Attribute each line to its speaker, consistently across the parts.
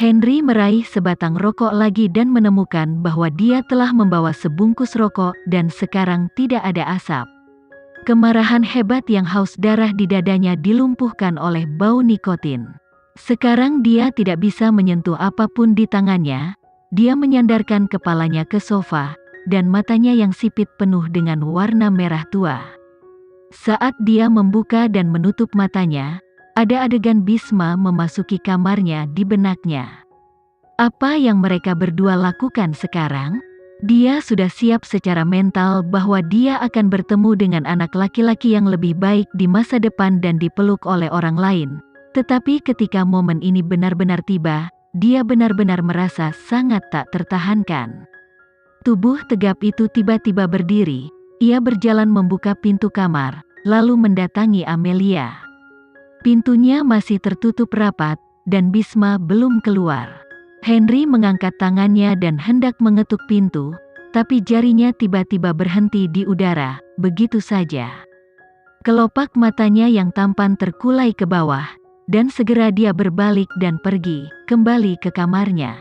Speaker 1: Henry meraih sebatang rokok lagi dan menemukan bahwa dia telah membawa sebungkus rokok dan sekarang tidak ada asap. Kemarahan hebat yang haus darah di dadanya dilumpuhkan oleh bau nikotin. Sekarang dia tidak bisa menyentuh apapun di tangannya. Dia menyandarkan kepalanya ke sofa, dan matanya yang sipit penuh dengan warna merah tua. Saat dia membuka dan menutup matanya, ada adegan Bisma memasuki kamarnya di benaknya. Apa yang mereka berdua lakukan sekarang? Dia sudah siap secara mental bahwa dia akan bertemu dengan anak laki-laki yang lebih baik di masa depan dan dipeluk oleh orang lain. Tetapi ketika momen ini benar-benar tiba, dia benar-benar merasa sangat tak tertahankan. Tubuh tegap itu tiba-tiba berdiri. Ia berjalan membuka pintu kamar, lalu mendatangi Amelia. Pintunya masih tertutup rapat, dan Bisma belum keluar. Henry mengangkat tangannya dan hendak mengetuk pintu, tapi jarinya tiba-tiba berhenti di udara, begitu saja. Kelopak matanya yang tampan terkulai ke bawah, dan segera dia berbalik dan pergi, kembali ke kamarnya.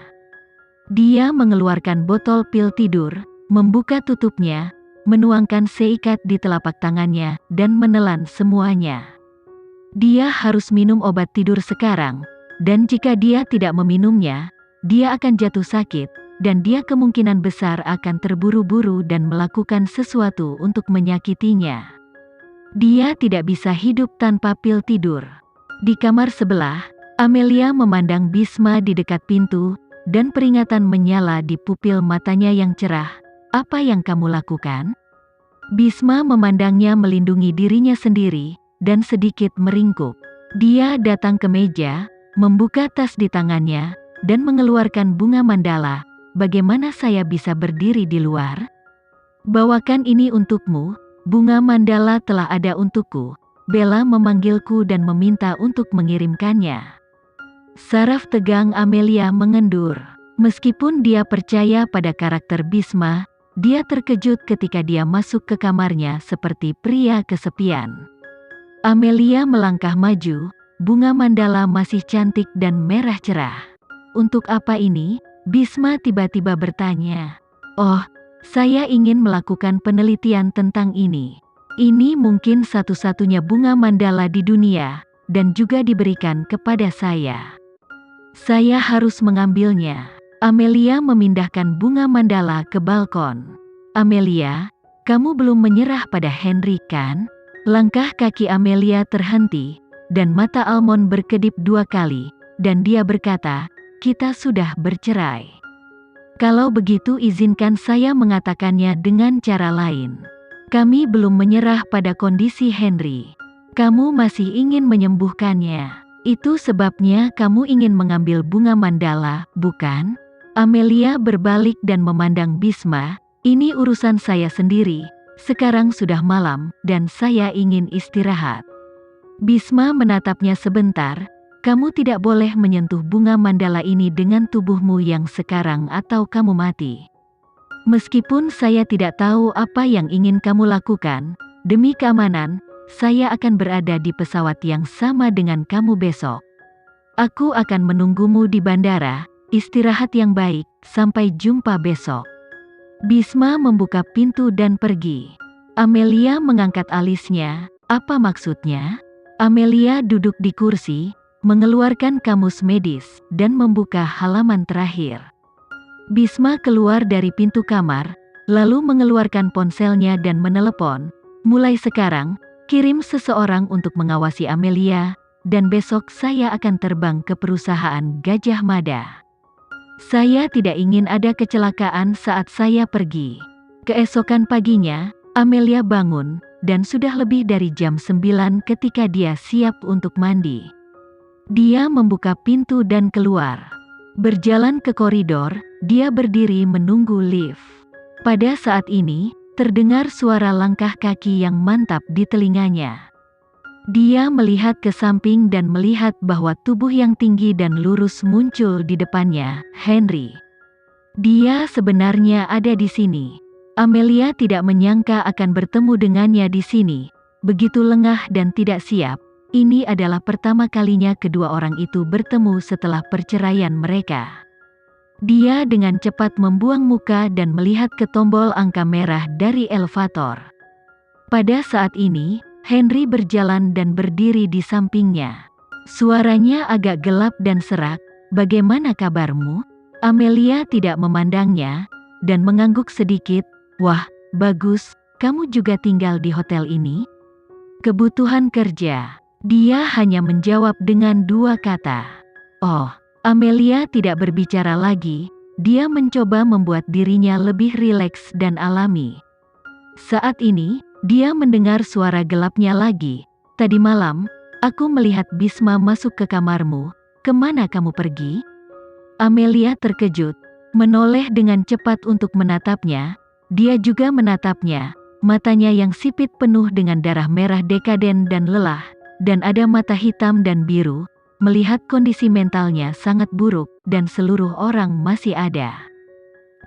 Speaker 1: Dia mengeluarkan botol pil tidur, membuka tutupnya, menuangkan seikat di telapak tangannya, dan menelan semuanya. Dia harus minum obat tidur sekarang, dan jika dia tidak meminumnya, dia akan jatuh sakit, dan dia kemungkinan besar akan terburu-buru dan melakukan sesuatu untuk menyakitinya. Dia tidak bisa hidup tanpa pil tidur. Di kamar sebelah, Amelia memandang Bisma di dekat pintu, dan peringatan menyala di pupil matanya yang cerah. Apa yang kamu lakukan? Bisma memandangnya melindungi dirinya sendiri, dan sedikit meringkuk. Dia datang ke meja, membuka tas di tangannya, dan mengeluarkan bunga mandala. Bagaimana saya bisa berdiri di luar? Bawakan ini untukmu, bunga mandala telah ada untukku. Bella memanggilku dan meminta untuk mengirimkannya. Saraf tegang Amelia mengendur. Meskipun dia percaya pada karakter Bisma, dia terkejut ketika dia masuk ke kamarnya seperti pria kesepian. Amelia melangkah maju, bunga mandala masih cantik dan merah cerah. Untuk apa ini? Bisma tiba-tiba bertanya. Oh, saya ingin melakukan penelitian tentang ini. Ini mungkin satu-satunya bunga mandala di dunia, dan juga diberikan kepada saya. Saya harus mengambilnya. Amelia memindahkan bunga mandala ke balkon. Amelia, kamu belum menyerah pada Henry kan? Langkah kaki Amelia terhenti, dan mata Almond berkedip 2 kali, dan dia berkata, kita sudah bercerai. Kalau begitu izinkan saya mengatakannya dengan cara lain. Kami belum menyerah pada kondisi Henry. Kamu masih ingin menyembuhkannya. Itu sebabnya kamu ingin mengambil bunga mandala, bukan? Amelia berbalik dan memandang Bisma, ini urusan saya sendiri. Sekarang sudah malam, dan saya ingin istirahat. Bisma menatapnya sebentar. Kamu tidak boleh menyentuh bunga mandala ini dengan tubuhmu yang sekarang atau kamu mati. Meskipun saya tidak tahu apa yang ingin kamu lakukan, demi keamanan, saya akan berada di pesawat yang sama dengan kamu besok. Aku akan menunggumu di bandara. Istirahat yang baik, sampai jumpa besok. Bisma membuka pintu dan pergi. Amelia mengangkat alisnya. Apa maksudnya? Amelia duduk di kursi, mengeluarkan kamus medis, dan membuka halaman terakhir. Bisma keluar dari pintu kamar, lalu mengeluarkan ponselnya dan menelepon. Mulai sekarang, kirim seseorang untuk mengawasi Amelia, dan besok saya akan terbang ke perusahaan Gajah Mada. Saya tidak ingin ada kecelakaan saat saya pergi. Keesokan paginya, Amelia bangun, dan sudah lebih dari jam 9 ketika dia siap untuk mandi. Dia membuka pintu dan keluar. Berjalan ke koridor, dia berdiri menunggu lift. Pada saat ini, terdengar suara langkah kaki yang mantap di telinganya. Dia melihat ke samping dan melihat bahwa tubuh yang tinggi dan lurus muncul di depannya, Henry. Dia sebenarnya ada di sini. Amelia tidak menyangka akan bertemu dengannya di sini. Begitu lengah dan tidak siap, Ini adalah pertama kalinya kedua orang itu bertemu setelah perceraian mereka. Dia dengan cepat membuang muka dan melihat ke tombol angka merah dari elevator. Pada saat ini, Henry berjalan dan berdiri di sampingnya. Suaranya agak gelap dan serak. "Bagaimana kabarmu?" Amelia tidak memandangnya, dan mengangguk sedikit. "Wah, bagus, kamu juga tinggal di hotel ini?" "Kebutuhan kerja." Dia hanya menjawab dengan dua kata. "Oh." Amelia tidak berbicara lagi, dia mencoba membuat dirinya lebih rileks dan alami. Saat ini, dia mendengar suara gelapnya lagi. "Tadi malam, aku melihat Bisma masuk ke kamarmu. Kemana kamu pergi?" Amelia terkejut, menoleh dengan cepat untuk menatapnya. Dia juga menatapnya, matanya yang sipit penuh dengan darah merah dekaden dan lelah, dan ada mata hitam dan biru. Melihat kondisi mentalnya sangat buruk, dan seluruh orang masih ada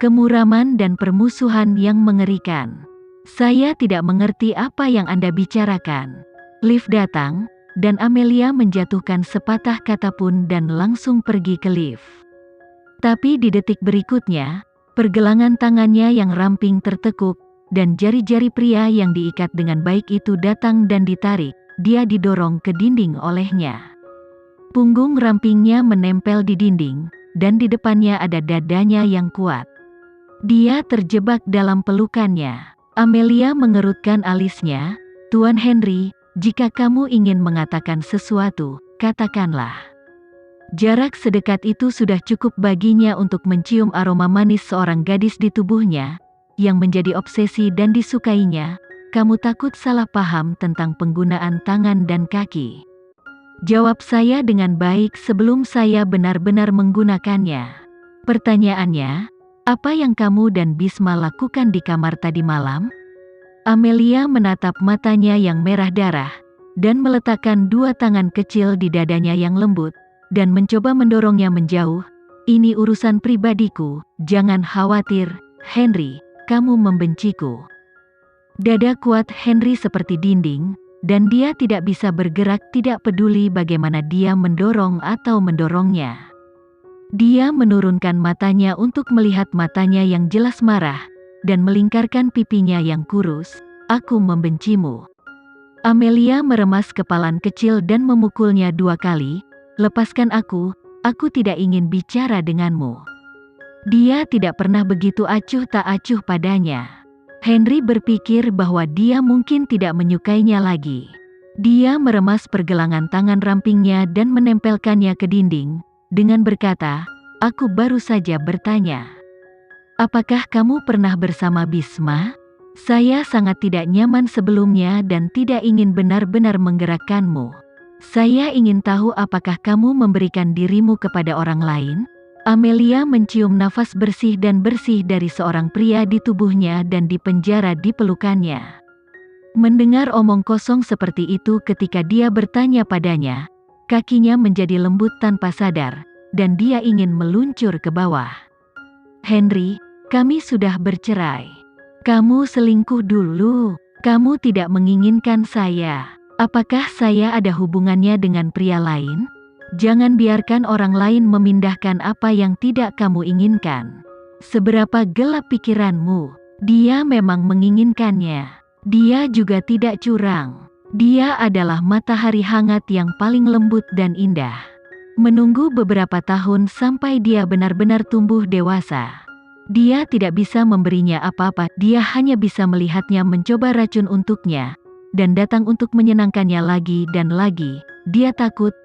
Speaker 1: kemuraman dan permusuhan yang mengerikan. "Saya tidak mengerti apa yang Anda bicarakan." Lift datang, dan Amelia menjatuhkan sepatah kata pun dan langsung pergi ke lift. Tapi di detik berikutnya, pergelangan tangannya yang ramping tertekuk, dan jari-jari pria yang diikat dengan baik itu datang dan ditarik. Dia didorong ke dinding olehnya. Punggung rampingnya menempel di dinding, dan di depannya ada dadanya yang kuat. Dia terjebak dalam pelukannya. Amelia mengerutkan alisnya. "Tuan Henry, jika kamu ingin mengatakan sesuatu, katakanlah." Jarak sedekat itu sudah cukup baginya untuk mencium aroma manis seorang gadis di tubuhnya, yang menjadi obsesi dan disukainya. "Kamu takut salah paham tentang penggunaan tangan dan kaki. Jawab saya dengan baik sebelum saya benar-benar menggunakannya." Pertanyaannya, "Apa yang kamu dan Bisma lakukan di kamar tadi malam?" Amelia menatap matanya yang merah darah, dan meletakkan dua tangan kecil di dadanya yang lembut, dan mencoba mendorongnya menjauh. "Ini urusan pribadiku, jangan khawatir, Henry, kamu membenciku." Dada kuat Henry seperti dinding, dan dia tidak bisa bergerak, tidak peduli bagaimana dia mendorong atau mendorongnya. Dia menurunkan matanya untuk melihat matanya yang jelas marah, dan melingkarkan pipinya yang kurus. "Aku membencimu." Amelia meremas kepalan kecil dan memukulnya 2 kali. "Lepaskan aku tidak ingin bicara denganmu." Dia tidak pernah begitu acuh tak acuh padanya. Henry berpikir bahwa dia mungkin tidak menyukainya lagi. Dia meremas pergelangan tangan rampingnya dan menempelkannya ke dinding, dengan berkata, "Aku baru saja bertanya. Apakah kamu pernah bersama Bisma? Saya sangat tidak nyaman sebelumnya dan tidak ingin benar-benar menggerakkanmu. Saya ingin tahu apakah kamu memberikan dirimu kepada orang lain?" Amelia mencium nafas bersih dan bersih dari seorang pria di tubuhnya dan dipenjara di pelukannya. Mendengar omong kosong seperti itu ketika dia bertanya padanya, kakinya menjadi lembut tanpa sadar, dan dia ingin meluncur ke bawah. "Henry, kami sudah bercerai. Kamu selingkuh dulu. Kamu tidak menginginkan saya. Apakah saya ada hubungannya dengan pria lain? Jangan biarkan orang lain memindahkan apa yang tidak kamu inginkan. Seberapa gelap pikiranmu? Dia memang menginginkannya. Dia juga tidak curang. Dia adalah matahari hangat yang paling lembut dan indah. Menunggu beberapa tahun sampai dia benar-benar tumbuh dewasa. Dia tidak bisa memberinya apa-apa, dia hanya bisa melihatnya mencoba racun untuknya, dan datang untuk menyenangkannya lagi dan lagi. Dia takut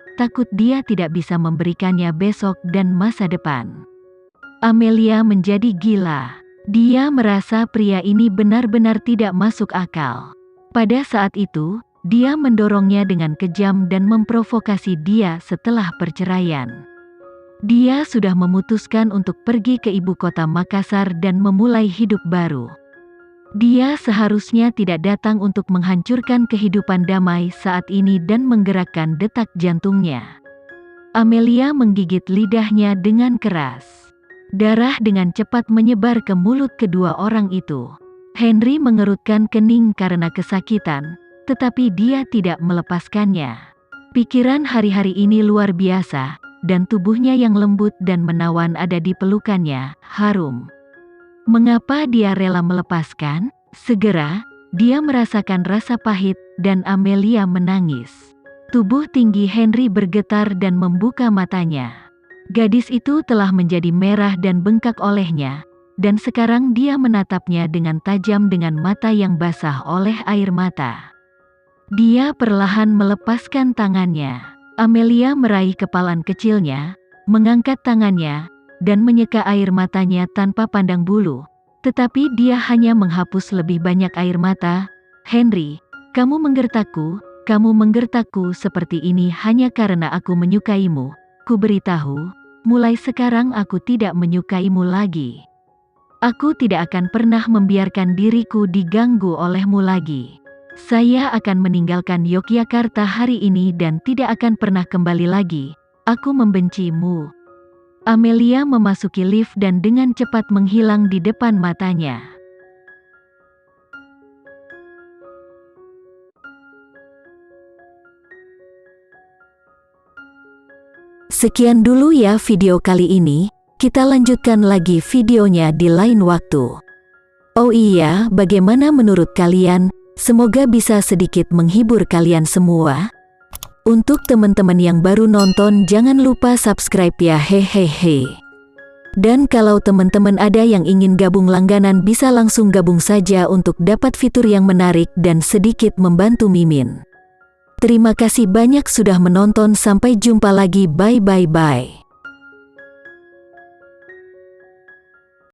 Speaker 1: dia tidak bisa memberikannya besok dan masa depan. Amelia menjadi gila. Dia merasa pria ini benar-benar tidak masuk akal. Pada saat itu, dia mendorongnya dengan kejam dan memprovokasi dia setelah perceraian. Dia sudah memutuskan untuk pergi ke ibu kota Makassar dan memulai hidup baru. Dia seharusnya tidak datang untuk menghancurkan kehidupan damai saat ini dan menggerakkan detak jantungnya. Amelia menggigit lidahnya dengan keras. Darah dengan cepat menyebar ke mulut kedua orang itu. Henry mengerutkan kening karena kesakitan, tetapi dia tidak melepaskannya. Pikiran hari-hari ini luar biasa, dan tubuhnya yang lembut dan menawan ada di pelukannya, harum. Mengapa dia rela melepaskan? Segera, dia merasakan rasa pahit, dan Amelia menangis. Tubuh tinggi Henry bergetar dan membuka matanya. Gadis itu telah menjadi merah dan bengkak olehnya, dan sekarang dia menatapnya dengan tajam dengan mata yang basah oleh air mata. Dia perlahan melepaskan tangannya. Amelia meraih kepalan kecilnya, mengangkat tangannya, dan menyeka air matanya tanpa pandang bulu. Tetapi dia hanya menghapus lebih banyak air mata. Henry, kamu menggertakku seperti ini hanya karena aku menyukaimu. Ku beritahu, mulai sekarang aku tidak menyukaimu lagi. Aku tidak akan pernah membiarkan diriku diganggu olehmu lagi. Saya akan meninggalkan Yogyakarta hari ini dan tidak akan pernah kembali lagi. Aku membencimu. Amelia memasuki lift dan dengan cepat menghilang di depan matanya. Sekian dulu ya video kali ini, kita lanjutkan lagi videonya di lain waktu. Oh iya, bagaimana menurut kalian? Semoga bisa sedikit menghibur kalian semua. Untuk teman-teman yang baru nonton jangan lupa subscribe ya hehehe. Dan kalau teman-teman ada yang ingin gabung langganan bisa langsung gabung saja untuk dapat fitur yang menarik dan sedikit membantu Mimin. Terima kasih banyak sudah menonton, sampai jumpa lagi, bye bye bye.